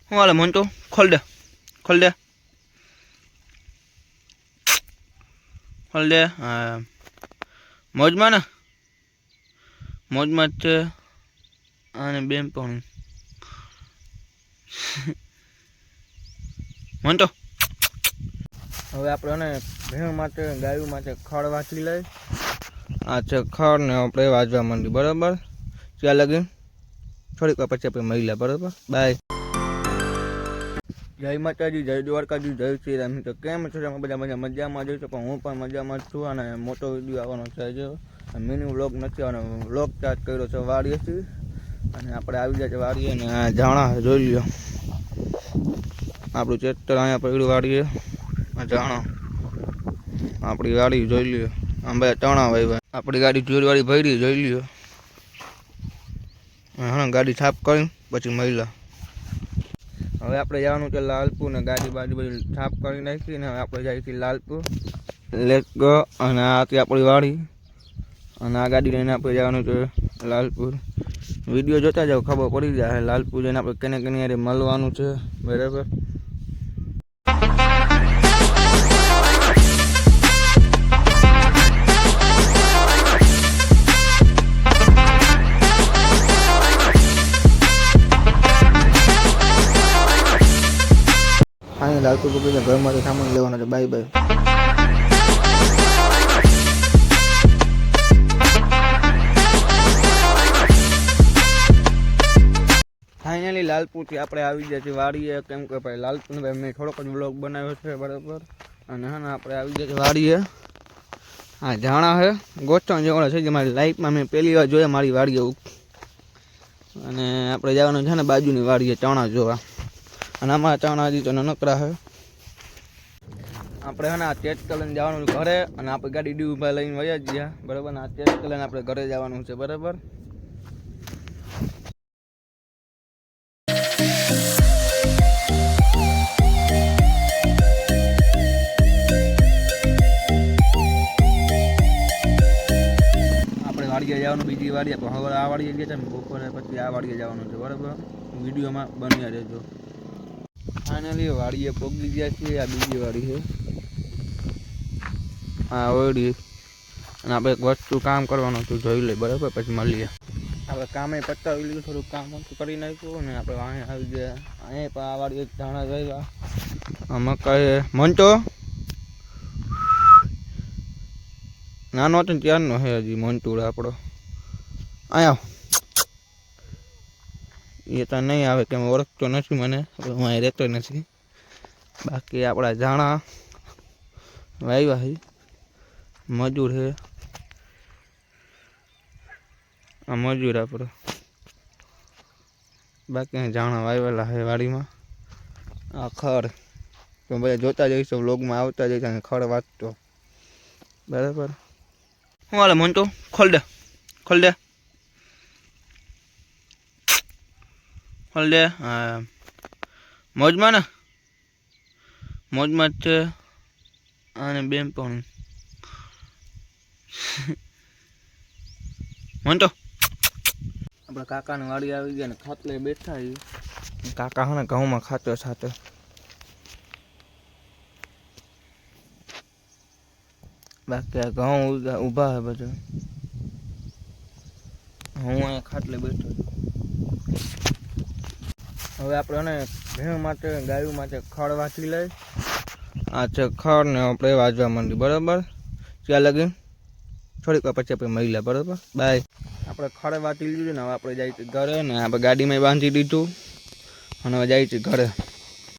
શું હાલે મોન્ટુ? ખોલ દે ખોલ દે ખોલ દે. હા મોજમાં ને મોજમાં જ છે. અને બેન પણ મોન્ટુ હવે આપણે ભેણ માટે ગાયું માટે ખડ વાંચી લઈ. આ છે ખડ ને આપણે વાંચવા માંડી બરાબર. ત્યાં લગી થોડીક વાર પછી આપણે મળી લે બરાબર. બાય. જય માતાજી, જય દ્વારકાજી, જય શ્રી રામ. તો કેમ છો તમે બધા? મજામાં જઈશું પણ હું પણ મજામાં જ છું. અને મોટો વિડીયો આવવાનો છે જો મિની વ્લોગ નથી આવવાનો. વ્લોગ સ્ટાર્ટ કર્યો છે વાડીએથી અને આપણે આવી જાય છે વાડીએ ને આ જાણા જોઈ લ્યો. આપણું ટ્રેક્ટર અહીંયા પડ્યું વાડીએ. આ જાણા આપણી ગાડી જોઈ લ્યો. આમ ભાઈ ચણા વાવ્યા. આપણી ગાડી જોરવાળી ભરી જોઈ લ્યો. હા ગાડી સાફ કરી પછી મહિલા. હવે આપણે જવાનું છે લાલપુર ને ગાડી બાડી બધી સાફ કરી નાખી ને હવે આપણે જઈએ છીએ લાલપુર. Let's go. અને આ હતી આપણી વાડી અને આ ગાડી લઈને આપણે જવાનું છે લાલપુર. વિડીયો જોતા જાવ ખબર પડી જાય લાલપુર જઈને આપણે કેને કેની યારે મળવાનું છે બરાબર. અહીં લાલપુર પકડીને ઘરમાંથી સામાન લેવાનો છે. Bye bye. ફાઇનલી લાલપુરથી આપણે આવી ગયા છીએ વાડીએ. કેમ કે ભાઈ લાલપુર ભાઈ મેં થોડોક જ બ્લોગ બનાવ્યો છે બરાબર. અને હા આપણે આવી ગયા છીએ વાડીએ. હા જાણા છે ગોઠણ જેવડા છે જે મારી લાઈફમાં મેં પહેલી વાર જોયા મારી વાડીએ. અને આપણે જવાનું છે ને બાજુની વાડીએ ચણા જોવા. અને અમારા ચણા હજી તો નકરા છે. આપણે આ ટ્રેક્ટર લઈને જવાનું ઘરે અને આપણે ગાડી ડી લઈને વયા જ ગયા બરાબર. આ ટ્રેક્ટર લઈને આપણે ઘરે જવાનું છે બરાબર. આપણે વાડીએ જવાનું બીજી વાડીએ પણ હવે આ વાડીએ ગયા છે ને બપોરે પછી આ વાડીએ જવાનું છે બરાબર. વિડીયોમાં બન્યા રહેજો. ફાઇનલી વાડીએ પહોંચી ગયા છીએ. આ બીજી વાડી છે આ ઓયડી. અને આપણે એક વસ્તુ કામ કરવાનું હતું જોઈ લઈએ બરાબર પછી મળીએ. આપણે કામે પતાવી લીધું થોડુંક કામ કરી નાખ્યું ને આપણે અહીંયા આવી ગયા. અહીંયા પણ આ વાડી એક ધાણા જોયા મકાઈ મોન્ટો નાનો હતો ને ત્યારનો છે હજી મોન્ટુડ આપણો. અહીંયા એ તો નહીં આવે કે ઓળખતો નથી મને. હું અહીં રહેતો નથી. બાકી આપણા જાણા વાવ્યા છે. મજૂર છે આ મજૂર આપણો. બાકી જાણા વાવેલા છે વાડીમાં. આ ખડ તો બધા જોતા જઈશું વ્લોગમાં આવતા જઈશ અને ખડ વાંચતો બરાબર. શું હાલે મોન્ટુ? ખોલ દે ખોલ દે ખોલ દે. હા મોજમાં ને મોજમાં જ છે. અને બેન પણ મોન્ટુ આપણા કાકાની વાડી આવી ગયા ને ખાટલે બેઠા છે. કાકા હા ને ઘઉંમાં ખાતો સાથે. બાકી આ ઘઉં ઊભા છે બધા. હું અહીંયા ખાટલે બેઠો છું. હવે આપણે ભેણ માટે ગાયું માટે ખડ વાંચી લઈ. આ છે ખડ ને આપણે વાંચવા માંડી બરાબર. ત્યાં લગી થોડીક વાર પછી આપણે મળી લે બરાબર. બાય. આપણે ખડ વાંચી લીધું ને હવે આપણે જાય છે ઘરે ને આપણે ગાડીમાં બાંધી દીધું અને હવે જાય છે ઘરે.